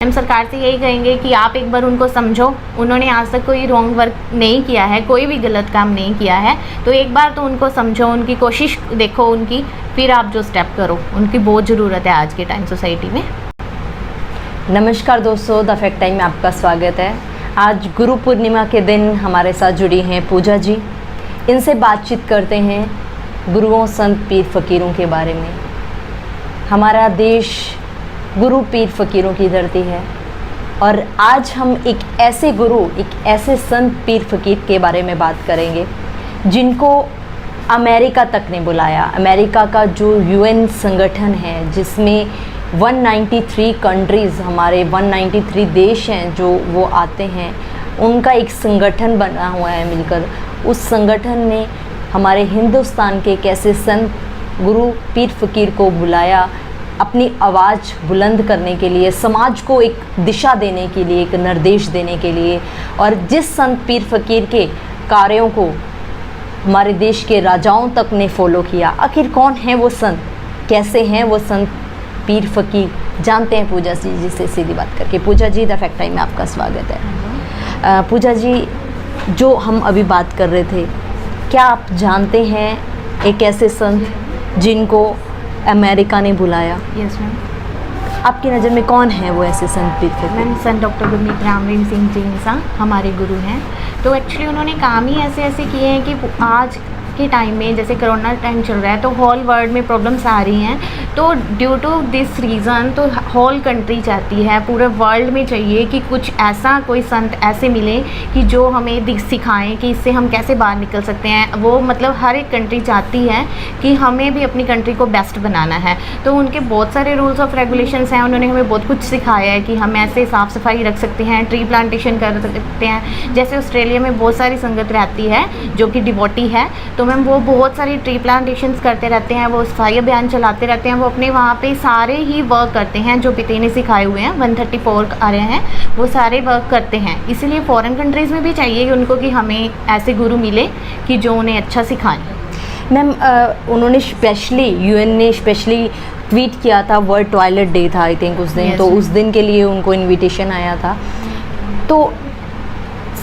हम सरकार से यही कहेंगे कि आप एक बार उनको समझो। उन्होंने आज तक कोई रॉन्ग वर्क नहीं किया है, कोई भी गलत काम नहीं किया है, तो एक बार तो उनको समझो, उनकी कोशिश देखो उनकी, फिर आप जो स्टेप करो। उनकी बहुत ज़रूरत है आज के टाइम सोसाइटी में। नमस्कार दोस्तों, द फैक्ट टाइम में आपका स्वागत है। आज गुरु पूर्णिमा के दिन हमारे साथ जुड़ी हैं पूजा जी। इनसे बातचीत करते हैं गुरुओं, संत, पीर, फ़कीरों के बारे में। हमारा देश गुरु, पीर, फ़कीरों की धरती है और आज हम एक ऐसे गुरु, एक ऐसे संत, पीर, फ़कीर के बारे में बात करेंगे जिनको अमेरिका तक ने बुलाया। अमेरिका का जो यूएन संगठन है जिसमें 193 कंट्रीज़, हमारे 193 देश हैं जो वो आते हैं, उनका एक संगठन बना हुआ है मिलकर। उस संगठन ने हमारे हिंदुस्तान के एक ऐसे संत, गुरु, पीर, फ़कीर को बुलाया अपनी आवाज़ बुलंद करने के लिए, समाज को एक दिशा देने के लिए, एक निर्देश देने के लिए। और जिस संत, पीर, फ़कीर के कार्यों को हमारे देश के राजाओं तक ने फॉलो किया। आखिर कौन है वो संत, कैसे हैं वो संत, पीर, फ़कीर, जानते हैं पूजा जी से सीधी बात करके। पूजा जी, द फैक्ट टाइम में आपका स्वागत है। पूजा जी, जो हम अभी बात कर रहे थे, क्या आप जानते हैं एक ऐसे संत जिनको अमेरिका ने बुलाया? Yes ma'am. आपकी नज़र में कौन है वो ऐसे संत, पीर, फ़कीर? मैम, संत डॉक्टर गुरमीत रामलीन सिंह जी इंसा हमारे गुरु हैं। तो एक्चुअली उन्होंने काम ही ऐसे ऐसे किए हैं कि आज के टाइम में, जैसे कोरोना टाइम चल रहा है, तो होल वर्ल्ड में प्रॉब्लम्स आ रही हैं। तो ड्यू टू दिस रीज़न तो होल कंट्री चाहती है, पूरे वर्ल्ड में चाहिए कि कुछ ऐसा कोई संत ऐसे मिले कि जो हमें सिखाएं कि इससे हम कैसे बाहर निकल सकते हैं। वो मतलब हर एक कंट्री चाहती है कि हमें भी अपनी कंट्री को बेस्ट बनाना है। तो उनके बहुत सारे रूल्स ऑफ रेगुलेशंस हैं। उन्होंने हमें बहुत कुछ सिखाया है कि हम ऐसे साफ़ सफाई रख सकते हैं, ट्री प्लांटेशन कर सकते हैं। जैसे ऑस्ट्रेलिया में बहुत सारी संगत रहती है जो कि डिवोटी है, तो मैम वो बहुत सारी ट्री प्लांटेशंस करते रहते हैं, वो सफाई अभियान चलाते रहते हैं। वो अपने वहाँ पे सारे ही वर्क करते हैं जो पिता ने सिखाए हुए हैं। 134 आ रहे हैं, वो सारे वर्क करते हैं। इसीलिए फॉरेन कंट्रीज़ में भी चाहिए कि उनको कि हमें ऐसे गुरु मिले कि जो उन्हें अच्छा सिखाएं। मैम, उन्होंने स्पेशली, यूएन ने स्पेशली ट्वीट किया था, वर्ल्ड टॉयलेट डे था आई थिंक उस दिन। Yes, तो उस दिन के लिए उनको इनविटेशन आया था। तो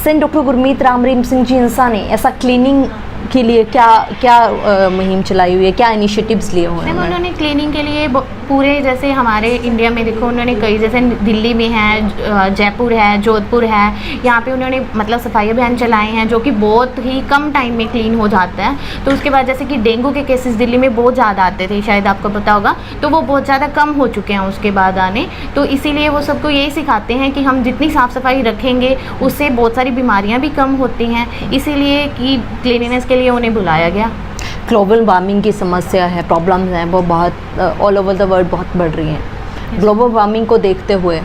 सेंट डॉक्टर गुरमीत रामलीन सिंह जी इंसा ने ऐसा क्लीनिंग के लिए क्या मुहिम चलाई हुई है, क्या इनिशिएटिव्स लिए हुए हैं? उन्होंने क्लीनिंग के लिए पूरे, जैसे हमारे इंडिया में देखो, उन्होंने कई, जैसे दिल्ली में है, जयपुर है, जोधपुर है, यहाँ पे उन्होंने मतलब सफाई अभियान चलाए हैं जो कि बहुत ही कम टाइम में क्लीन हो जाता है। तो उसके बाद जैसे कि डेंगू के केसेस दिल्ली में बहुत ज़्यादा आते थे, शायद आपको पता होगा, तो वो बहुत ज़्यादा कम हो चुके हैं उसके बाद आने। तो इसीलिए वो सबको यही सिखाते हैं कि हम जितनी साफ़ सफाई रखेंगे उससे बहुत सारी बीमारियाँ भी कम होती हैं। इसीलिए कि क्लीनिनेस के लिए उन्हें बुलाया गया। ग्लोबल वार्मिंग की समस्या है, प्रॉब्लम्स हैं, वो बहुत ऑल ओवर द वर्ल्ड बहुत बढ़ रही हैं। ग्लोबल वार्मिंग को देखते हुए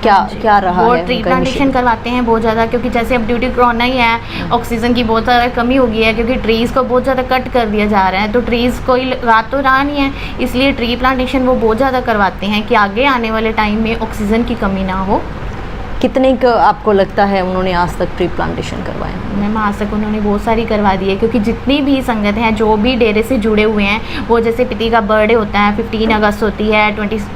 क्या रहा वो है? ट्री प्लांटेशन करवाते हैं बहुत ज़्यादा, क्योंकि जैसे अब ड्यू टू कोरोना ही है, ऑक्सीजन की बहुत ज़्यादा कमी हो गई है, क्योंकि ट्रीज़ को बहुत ज़्यादा कट कर दिया जा रहा है। तो ट्रीज़ कोई रात तो रहा नहीं है, इसलिए ट्री प्लांटेशन वो बहुत ज़्यादा करवाते हैं कि आगे आने वाले टाइम में ऑक्सीजन की कमी ना हो। कितने का आपको लगता है उन्होंने आज तक ट्री प्लांटेशन करवाए? मैम, आज तक उन्होंने बहुत सारी करवा दी है, क्योंकि जितनी भी संगत हैं, जो भी डेरे से जुड़े हुए हैं, वो जैसे पिता का बर्थडे होता है, 15 अगस्त होती है, 20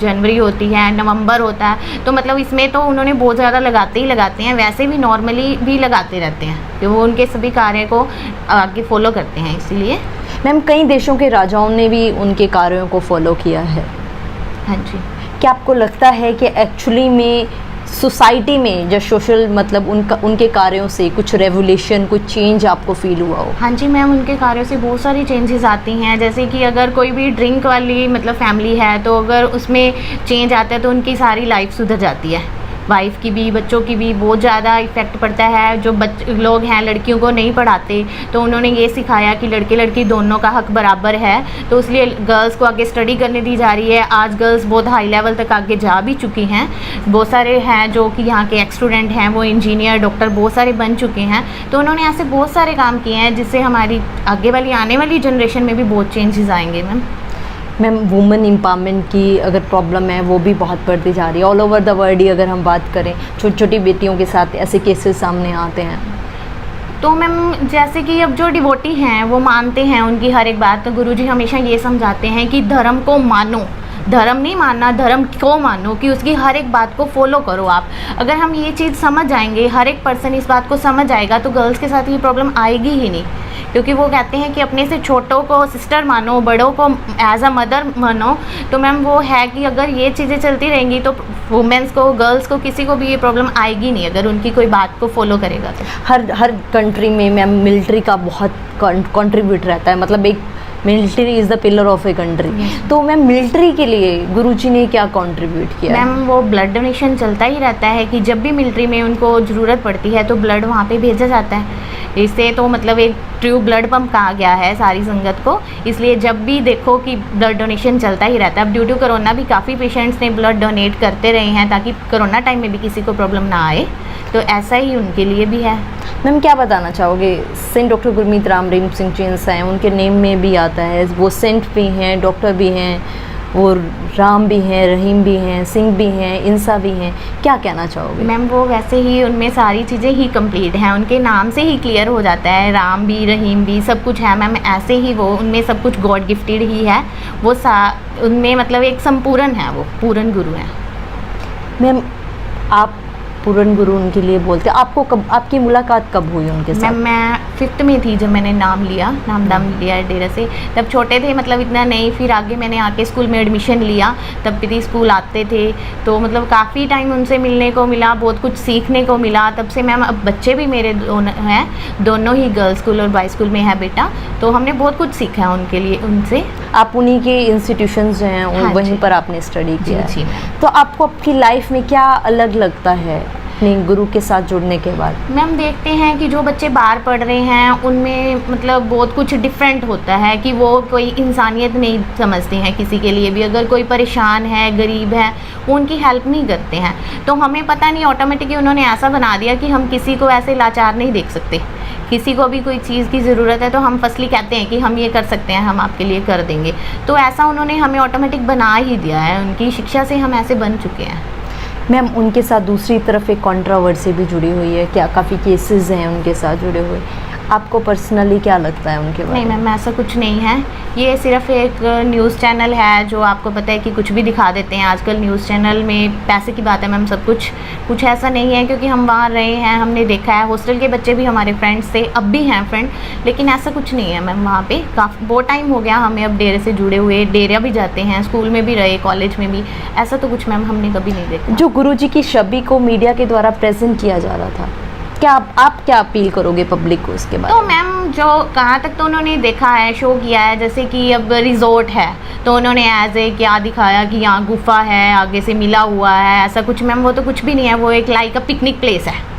जनवरी होती है, नवंबर होता है, तो मतलब इसमें तो उन्होंने बहुत ज़्यादा लगाते ही लगाते हैं। वैसे भी नॉर्मली भी लगाते रहते हैं कि वो उनके सभी कार्य को आगे फॉलो करते हैं। इसीलिए मैम, कई देशों के राजाओं ने भी उनके कार्यों को फॉलो किया है। हाँ जी। क्या आपको लगता है कि एक्चुअली में सोसाइटी में जो सोशल, मतलब उनके कार्यों से कुछ रेवोल्यूशन, कुछ चेंज आपको फील हुआ हो? हाँ जी मैम, उनके कार्यों से बहुत सारी चेंजेस आती हैं। जैसे कि अगर कोई भी ड्रिंक वाली मतलब फैमिली है, तो अगर उसमें चेंज आता है तो उनकी सारी लाइफ सुधर जाती है। वाइफ की भी, बच्चों की भी बहुत ज़्यादा इफ़ेक्ट पड़ता है। जो लोग हैं, लड़कियों को नहीं पढ़ाते, तो उन्होंने ये सिखाया कि लड़के लड़की दोनों का हक बराबर है, तो इसलिए गर्ल्स को आगे स्टडी करने दी जा रही है। आज गर्ल्स बहुत हाई लेवल तक आगे जा भी चुकी हैं। बहुत सारे हैं जो कि यहाँ के एक्स स्टूडेंट हैं, वो इंजीनियर, डॉक्टर बहुत सारे बन चुके हैं। तो उन्होंने ऐसे बहुत सारे काम किए हैं जिससे हमारी आगे वाली आने वाली जनरेशन में भी बहुत चेंजेस आएंगे। मैम, वुमेन एम्पावरमेंट की अगर प्रॉब्लम है वो भी बहुत बढ़ती जा रही है ऑल ओवर द वर्ल्ड ही। अगर हम बात करें, छोटी छोटी बेटियों के साथ ऐसे केसेस सामने आते हैं। तो मैम जैसे कि अब जो डिवोटी हैं वो मानते हैं उनकी हर एक बात, तो गुरुजी हमेशा ये समझाते हैं कि धर्म को मानो, धर्म नहीं मानना, धर्म को मानो, कि उसकी हर एक बात को फॉलो करो आप। अगर हम ये चीज़ समझ जाएंगे, हर एक पर्सन इस बात को समझ आएगा, तो गर्ल्स के साथ ये प्रॉब्लम आएगी ही नहीं। क्योंकि वो कहते हैं कि अपने से छोटों को सिस्टर मानो, बड़ों को एज अ मदर मानो। तो मैम वो है कि अगर ये चीज़ें चलती रहेंगी तो वुमेंस को, गर्ल्स को, किसी को भी ये प्रॉब्लम आएगी नहीं अगर उनकी कोई बात को फॉलो करेगा तो। हर कंट्री में मैम मिलिट्री का बहुत कंट्रीब्यूट रहता है, मतलब एक military is the pillar of a country. तो मैम मिलिट्री के लिए गुरुजी ने क्या कंट्रीब्यूट किया? मैम वो ब्लड डोनेशन चलता ही रहता है कि जब भी मिलिट्री में उनको ज़रूरत पड़ती है तो ब्लड वहाँ पे भेजा जाता है। इससे तो मतलब एक ट्रू ब्लड पंप कहा गया है सारी संगत को, इसलिए जब भी देखो कि ब्लड डोनेशन चलता ही रहता है। अब ड्यू टू कोरोना भी काफ़ी पेशेंट्स ने ब्लड डोनेट करते रहे हैं ताकि कोरोना टाइम में भी किसी को प्रॉब्लम ना आए, तो ऐसा ही उनके लिए भी है। मैम क्या बताना चाहोगे, सेंट डॉक्टर गुरमीत राम रहीम सिंह चीन्स हैं, उनके नेम में भी आता है, वो सेंट भी हैं, डॉक्टर भी हैं, वो राम भी हैं, रहीम भी हैं, सिंह भी हैं, इंसा भी हैं, क्या कहना चाहोगे? मैम वो वैसे ही उनमें सारी चीज़ें ही कंप्लीट हैं, उनके नाम से ही क्लियर हो जाता है, राम भी, रहीम भी, सब कुछ है मैम। ऐसे ही वो उनमें सब कुछ गॉड गिफ्टेड ही है, वो उनमें मतलब एक संपूर्ण है, वो पूर्ण गुरु हैं। मैम आप पूर्ण गुरु उनके लिए बोलते हैं, आपको कब, आपकी मुलाकात कब हुई उनके साथ? मैं 5th में थी जब मैंने नाम दाम लिया डेरा से। तब छोटे थे, मतलब इतना नहीं, फिर आगे मैंने आके स्कूल में एडमिशन लिया, तब भी स्कूल आते थे, तो मतलब काफ़ी टाइम उनसे मिलने को मिला, बहुत कुछ सीखने को मिला। तब से मैम अब बच्चे भी मेरे दोनों ही गर्ल्स स्कूल और बॉयज़ स्कूल में है बेटा, तो हमने बहुत कुछ सीखा है उनके लिए, उनसे। आप उन्हीं के इंस्टीट्यूशंस जो हैं वहीं पर आपने स्टडी किया जी। तो आपको आपकी लाइफ में क्या अलग लगता है अपने गुरु के साथ जुड़ने के बाद? मैम देखते हैं कि जो बच्चे बाहर पढ़ रहे हैं उनमें मतलब बहुत कुछ डिफरेंट होता है, कि वो कोई इंसानियत नहीं समझते हैं किसी के लिए भी। अगर कोई परेशान है, गरीब है, वो उनकी हेल्प नहीं करते हैं। तो हमें पता नहीं, ऑटोमेटिकली उन्होंने ऐसा बना दिया कि हम किसी को ऐसे लाचार नहीं देख सकते। किसी को भी कोई चीज़ की ज़रूरत है तो हम फर्स्टली कहते हैं कि हम ये कर सकते हैं, हम आपके लिए कर देंगे। तो ऐसा उन्होंने हमें ऑटोमेटिक बना ही दिया है, उनकी शिक्षा से हम ऐसे बन चुके हैं। मैम उनके साथ दूसरी तरफ एक कंट्रोवर्सी भी जुड़ी हुई है, क्या काफ़ी केसेस हैं उनके साथ जुड़े हुए, आपको पर्सनली क्या लगता है उनके बारे में? नहीं मैम ऐसा कुछ नहीं है, ये सिर्फ एक न्यूज़ चैनल है जो आपको पता है कि कुछ भी दिखा देते हैं। आजकल न्यूज़ चैनल में पैसे की बात है मैम, सब कुछ ऐसा नहीं है, क्योंकि हम वहाँ रहे हैं, हमने देखा है। हॉस्टल के बच्चे भी हमारे फ्रेंड्स थे, अब भी हैं फ्रेंड, लेकिन ऐसा कुछ नहीं है मैम। वहाँ पे काफ़ी बहुत टाइम हो गया हमें अब डेरे से जुड़े हुए, डेरा भी जाते हैं, स्कूल में भी रहे, कॉलेज में भी, ऐसा तो कुछ मैम हमने कभी नहीं देखा। जो गुरुजी की छवि को मीडिया के द्वारा प्रेजेंट किया जा रहा था, क्या आप क्या अपील करोगे पब्लिक को उसके बारे में? तो मैम जो कहाँ तक तो उन्होंने देखा है, शो किया है, जैसे कि अब रिजॉर्ट है तो उन्होंने एज ए क्या दिखाया कि यहाँ गुफा है, आगे से मिला हुआ है, ऐसा कुछ मैम वो तो कुछ भी नहीं है। वो एक लाइक अ पिकनिक प्लेस है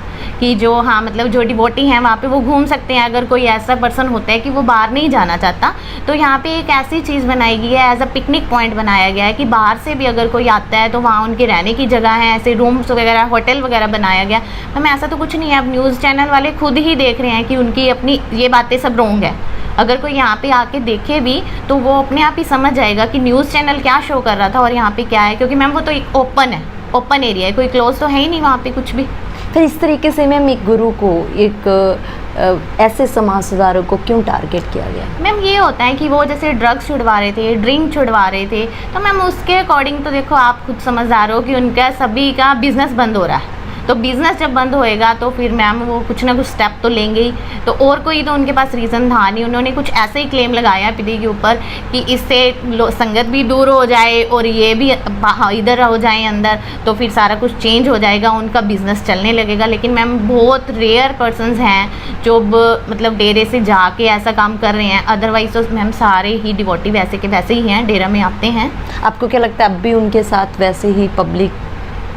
कि जो हाँ मतलब जो डिवोटी हैं वहाँ पे वो घूम सकते हैं। अगर कोई ऐसा पर्सन होता है कि वो बाहर नहीं जाना चाहता, तो यहाँ पे एक ऐसी चीज़ बनाई गई है, एज अ पिकनिक पॉइंट बनाया गया है कि बाहर से भी अगर कोई आता है तो वहाँ उनके रहने की जगह है, ऐसे रूम्स वगैरह, होटल वगैरह बनाया गया। मैम ऐसा तो कुछ नहीं है। अब न्यूज़ चैनल वाले खुद ही देख रहे हैं कि उनकी अपनी ये बातें सब रॉन्ग है। अगर कोई यहाँ पे आके देखे भी तो वो अपने आप ही समझ जाएगा कि न्यूज़ चैनल क्या शो कर रहा था और यहाँ पे क्या है, क्योंकि मैम वो तो एक ओपन है, ओपन एरिया है, कोई क्लोज तो है ही नहीं वहाँ पे कुछ भी। फिर इस तरीके से मैम एक गुरु को, एक ऐसे समाज सुधारक को क्यों टारगेट किया गया? मैम ये होता है कि वो जैसे ड्रग्स छुड़वा रहे थे, ड्रिंक छुड़वा रहे थे, तो मैम उसके अकॉर्डिंग तो देखो आप खुद समझदार हो कि उनका सभी का बिजनेस बंद हो रहा है। तो बिज़नेस जब बंद होएगा तो फिर मैम वो कुछ ना कुछ स्टेप तो लेंगे ही। तो और कोई तो उनके पास रीज़न था नहीं। उन्होंने कुछ ऐसे ही क्लेम लगाया पीढ़ी के ऊपर कि इससे संगत भी दूर हो जाए और ये भी इधर हो जाए अंदर, तो फिर सारा कुछ चेंज हो जाएगा, उनका बिज़नेस चलने लगेगा। लेकिन मैम बहुत रेयर पर्सनस हैं जो मतलब डेरे से जाके ऐसा काम कर रहे हैं। अदरवाइज तो मैम सारे ही डिवोटी वैसे के वैसे ही हैं, डेरा में आते हैं। आपको क्या लगता है अब भी उनके साथ वैसे ही पब्लिक,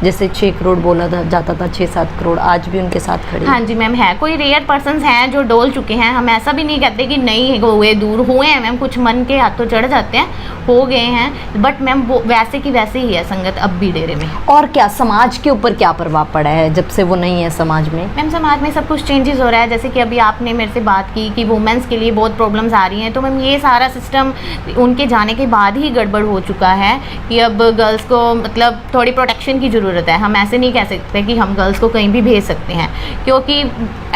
जैसे 6 करोड़ बोला जाता था, 6-7 करोड़, आज भी उनके साथ खड़े? हाँ जी मैम है, कोई रेयर पर्सन्स हैं जो डोल चुके हैं। हम ऐसा भी नहीं कहते कि नहीं हुए, दूर हुए हैं मैम, कुछ मन के हाथों चढ़ जाते हैं, हो गए हैं, बट मैम वो वैसे की वैसे ही है संगत अब भी डेरे में। और क्या समाज के ऊपर क्या प्रभाव पड़ा है जब से वो नहीं है समाज में? मैम समाज में सब कुछ चेंजेस हो रहा है। जैसे कि अभी आपने मेरे से बात की कि वुमेंस के लिए बहुत प्रॉब्लम्स आ रही हैं, तो मैम ये सारा सिस्टम उनके जाने के बाद ही गड़बड़ हो चुका है कि अब गर्ल्स को मतलब थोड़ी प्रोटेक्शन की ज़रूरत ज़रूरत है। हम ऐसे नहीं कह सकते कि हम गर्ल्स को कहीं भी भेज सकते हैं, क्योंकि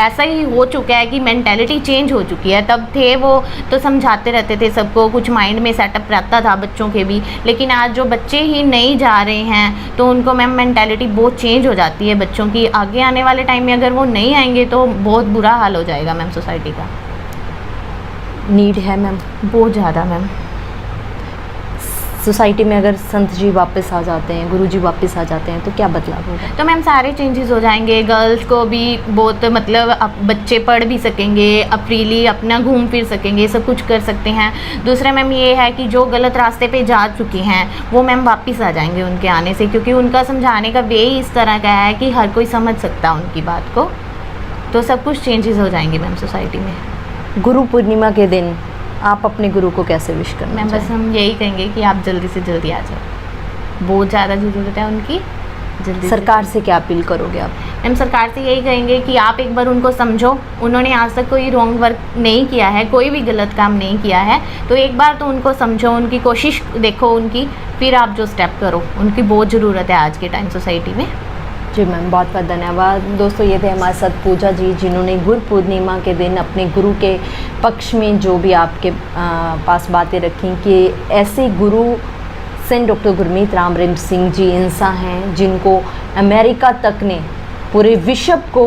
ऐसा ही हो चुका है कि मैंटेलिटी चेंज हो चुकी है। तब थे वो तो समझाते रहते थे सबको, कुछ माइंड में सेटअप रहता था बच्चों के भी, लेकिन आज जो बच्चे ही नहीं जा रहे हैं तो उनको मैम मैंटेलिटी बहुत चेंज हो जाती है बच्चों की। आगे आने वाले टाइम में अगर वो नहीं आएंगे तो बहुत बुरा हाल हो जाएगा मैम सोसाइटी का। नीड है मैम बहुत ज़्यादा मैम। सोसाइटी में अगर संत जी वापस आ जाते हैं, गुरु जी वापस आ जाते हैं तो क्या बदलाव होगा? तो मैम सारे चेंजेस हो जाएंगे। गर्ल्स को भी बहुत मतलब अब बच्चे पढ़ भी सकेंगे, अब फ्रीली अपना घूम फिर सकेंगे, सब कुछ कर सकते हैं। दूसरा मैम ये है कि जो गलत रास्ते पे जा चुके हैं वो मैम वापस आ जाएंगे उनके आने से, क्योंकि उनका समझाने का वे ही इस तरह का है कि हर कोई समझ सकता है उनकी बात को। तो सब कुछ चेंजेस हो जाएंगे मैम सोसाइटी में। गुरु पूर्णिमा के दिन आप अपने गुरु को कैसे विश करना मैम बस हम यही कहेंगे कि आप जल्दी से जल्दी आ जाओ, बहुत ज़्यादा ज़रूरत है उनकी। जल्दी सरकार से क्या अपील करोगे आप? मैम सरकार से यही कहेंगे कि आप एक बार उनको समझो। उन्होंने आज तक कोई रॉन्ग वर्क नहीं किया है, कोई भी गलत काम नहीं किया है, तो एक बार तो उनको समझो, उनकी कोशिश देखो उनकी, फिर आप जो स्टेप करो। उनकी बहुत ज़रूरत है आज के टाइम सोसाइटी में। जी मैम, बहुत बहुत धन्यवाद। दोस्तों ये थे हमारे साथ पूजा जी, जिन्होंने गुरु पूर्णिमा के दिन अपने गुरु के पक्ष में जो भी आपके पास बातें रखी कि ऐसे गुरु सेंट डॉक्टर गुरमीत राम रहीम सिंह जी इंसान हैं जिनको अमेरिका तक ने पूरे विश्व को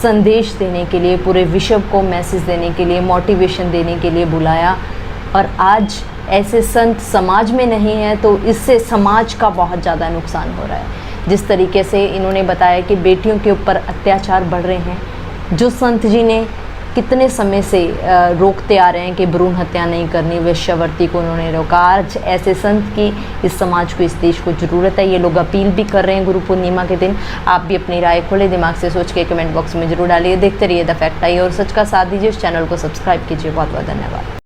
संदेश देने के लिए, पूरे विश्व को मैसेज देने के लिए, मोटिवेशन देने के लिए बुलाया। और आज ऐसे संत समाज में नहीं है तो इससे समाज का बहुत ज़्यादा नुकसान हो रहा है। जिस तरीके से इन्होंने बताया कि बेटियों के ऊपर अत्याचार बढ़ रहे हैं, जो संत जी ने कितने समय से रोकते आ रहे हैं कि भ्रूण हत्या नहीं करनी, वेश्यावृत्ति को उन्होंने रोका। आज ऐसे संत की इस समाज को, इस देश को ज़रूरत है। ये लोग अपील भी कर रहे हैं गुरु पूर्णिमा के दिन। आप भी अपनी राय खुले दिमाग से सोच के कमेंट बॉक्स में ज़रूर डालिए। देखते रहिए द फैक्ट आई और सच का साथ दीजिए। इस चैनल को सब्सक्राइब कीजिए। बहुत बहुत धन्यवाद।